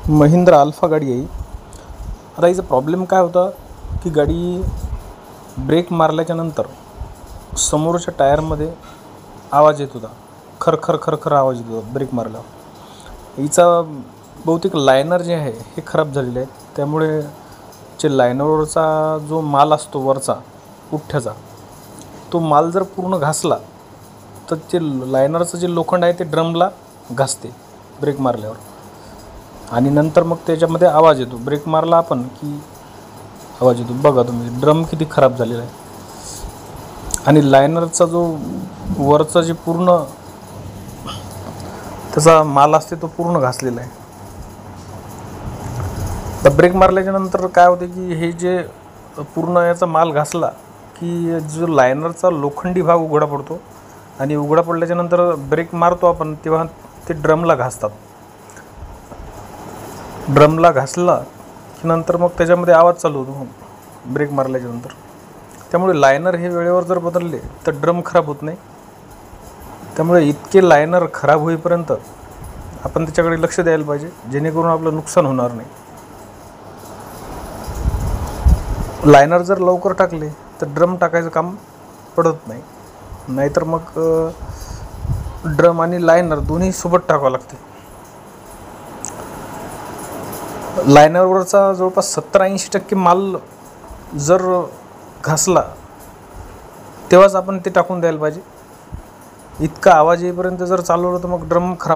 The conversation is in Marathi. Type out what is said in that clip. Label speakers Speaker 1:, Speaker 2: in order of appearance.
Speaker 1: महिंद्रा अल्फा गाडी आहे. आता हिचा प्रॉब्लेम काय होता की गाडी ब्रेक मारल्याच्या नंतर समोरच्या टायरमध्ये आवाज येत होता, खरखर खरखर आवाज येत होता ब्रेक मारल्यावर. हिचा बहुतेक लायनर जे आहे हे खराब झालेले आहे. त्यामुळे जे लायनरवरचा जो माल असतो वरचा पुठ्ठ्याचा, तो माल जर पूर्ण घासला तर ते लायनरचं जे लोखंड आहे ते ड्रमला घासते ब्रेक मारल्यावर, आणि नंतर मग त्याच्यामध्ये आवाज येतो. ब्रेक मारला आपण की आवाज येतो. बघा तुम्ही ड्रम किती खराब झालेला आहे. आणि लायनरचा जो वरचा जे पूर्ण त्याचा माल असते तो पूर्ण घासलेला आहे. तर ब्रेक मारल्याच्या नंतर काय होते की हे जे पूर्ण याचा माल घासला की जो लायनरचा लोखंडी भाग उघडा पडतो, आणि उघडा पडल्याच्या नंतर ब्रेक मारतो आपण तेव्हा ते ड्रमला घासतात. ड्रमला घासला की नंतर मग त्याच्यामध्ये आवाज चालू होतो ब्रेक मारल्याच्या नंतर. त्यामुळे लायनर हे वेळेवर जर बदलले तर ड्रम खराब होत नाही. त्यामुळे इतके लायनर खराब होईपर्यंत आपण त्याच्याकडे लक्ष द्यायला पाहिजे, जेणेकरून आपलं नुकसान होणार नाही. लायनर जर लवकर टाकले तर ड्रम टाकायचं काम पडत नाही. नाहीतर मग ड्रम आणि लायनर दोन्ही सोबत टाकावं लागते. लायनरवरचा जवळपास 70-80% माल जर घासला तेव्हाच आपण ते टाकून द्यायला पाहिजे. इतका आवाज येईपर्यंत जर चालवलं तर मग ड्रम खराब